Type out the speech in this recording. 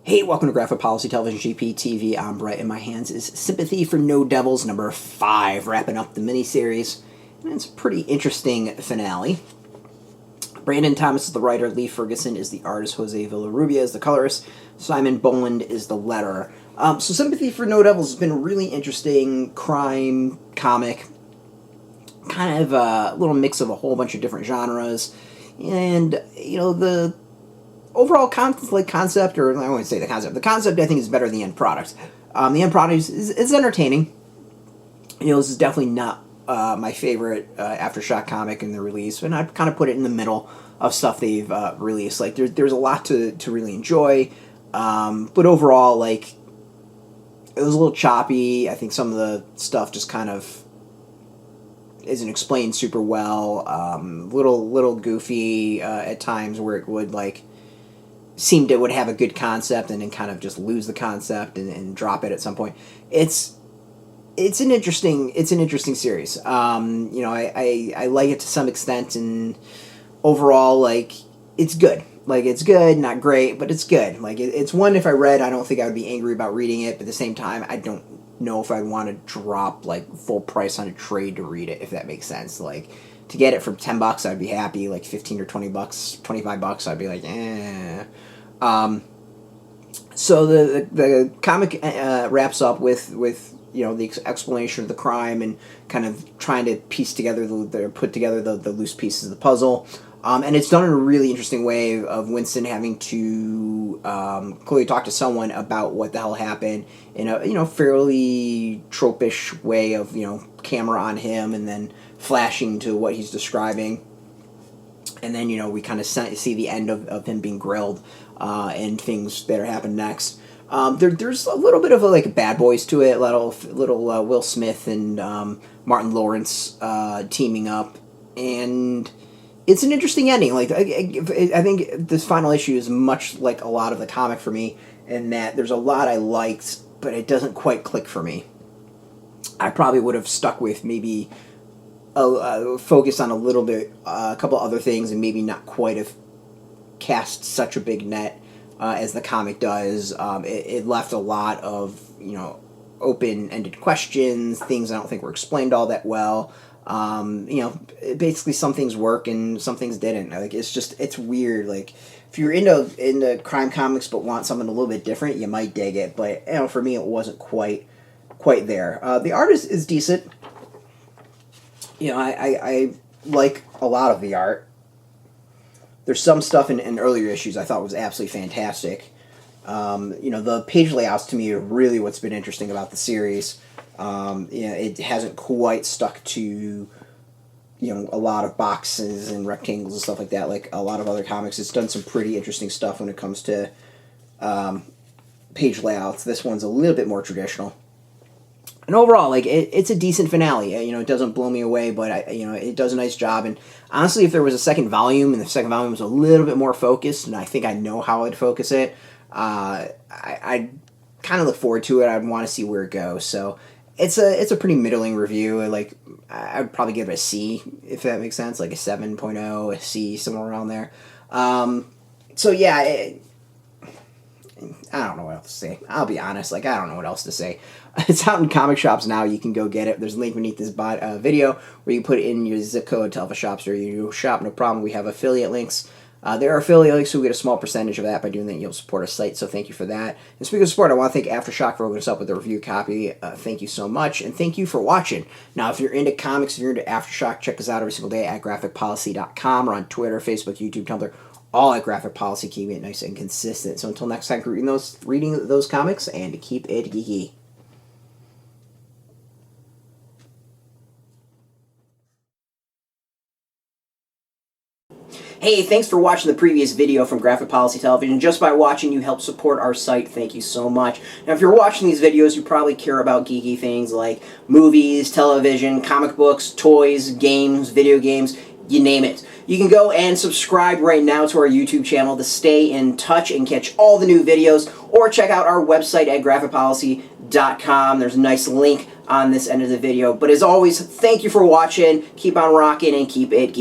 Hey, welcome to Graphic Policy Television GPTV. I'm Brett. In my hands is Sympathy For No Devils, number 5, wrapping up the miniseries. And it's a pretty interesting finale. Brandon Thomas is the writer, Lee Ferguson is the artist, Jose Villarrubia is the colorist, Simon Bowland is the letterer. So Sympathy For No Devils has been a really interesting crime comic, kind of a little mix of a whole bunch of different genres. And, you know, the overall concept, or I wouldn't say the concept I think is better than the end product. The end product is entertaining. You know, this is definitely not my favorite AfterShock comic in the release, and I'd kind of put it in the middle of stuff they've released. Like, there's a lot to really enjoy, but overall, like, it was a little choppy. I think some of the stuff just kind of isn't explained super well. Little goofy at times, where it would, like, seemed it would have a good concept and then kind of just lose the concept and drop it at some point. It's an interesting series. You know, I like it to some extent, and overall, like, it's good. Like, it's good, not great, but it's good. Like, it's one, if I read, I don't think I would be angry about reading it, but at the same time, I don't know if I'd want to drop, like, full price on a trade to read it, if that makes sense. Like, to get it for $10, I'd be happy. Like, 15 or 20 bucks, 25 bucks, I'd be like, eh. So the comic wraps up with you know, the explanation of the crime and kind of trying to put together the loose pieces of the puzzle. And it's done in a really interesting way of Winston having to clearly talk to someone about what the hell happened in a, you know, fairly tropish way of, you know, camera on him and then flashing to what he's describing. And then, you know, we kind of see the end of him being grilled and things that are happening next. There's a little bit of like Bad Boys to it, little Will Smith and Martin Lawrence teaming up, and it's an interesting ending. Like, I think this final issue is much like a lot of the comic for me, in that there's a lot I liked, but it doesn't quite click for me. I probably would have stuck with maybe focus on a couple other things, and maybe not quite have cast such a big net as the comic does. It left a lot of, you know, open-ended questions, things I don't think were explained all that well. You know, basically some things work and some things didn't. Like, it's weird. Like, if you're into crime comics but want something a little bit different, you might dig it. But, you know, for me, it wasn't quite there. The art is decent. You know, I like a lot of the art. There's some stuff in earlier issues I thought was absolutely fantastic. You know, the page layouts to me are really what's been interesting about the series. You know, it hasn't quite stuck to, you know, a lot of boxes and rectangles and stuff like that, like a lot of other comics. It's done some pretty interesting stuff when it comes to page layouts. This one's a little bit more traditional. And overall, like, it's a decent finale. You know, it doesn't blow me away, but you know, it does a nice job. And honestly, if there was a second volume, and the second volume was a little bit more focused, and I think I know how I'd focus it, I'd kind of look forward to it. I'd want to see where it goes. So it's a pretty middling review. Like, I'd probably give it a C, if that makes sense, like a 7.0, a C, somewhere around there. So yeah, I don't know what else to say. I'll be honest, like, I don't know what else to say. It's out in comic shops now. You can go get it. There's a link beneath this video where you put in your zip code to Alpha Shops, or you shop, no problem. We have affiliate links. There are affiliate links, so we get a small percentage of that. By doing that, you'll support our site, so thank you for that. And speaking of support, I want to thank AfterShock for hooking us up with the review copy. Thank you so much, and thank you for watching. Now, if you're into comics, if you're into AfterShock, check us out every single day at graphicpolicy.com, or on Twitter, Facebook, YouTube, Tumblr, all at Graphic Policy, keeping it nice and consistent. So until next time, keep reading those comics, and keep it geeky. Hey, thanks for watching the previous video from Graphic Policy Television. Just by watching, you help support our site. Thank you so much. Now, if you're watching these videos, you probably care about geeky things like movies, television, comic books, toys, games, video games, you name it. You can go and subscribe right now to our YouTube channel to stay in touch and catch all the new videos, or check out our website at graphicpolicy.com. There's a nice link on this end of the video. But as always, thank you for watching. Keep on rocking and keep it geeky.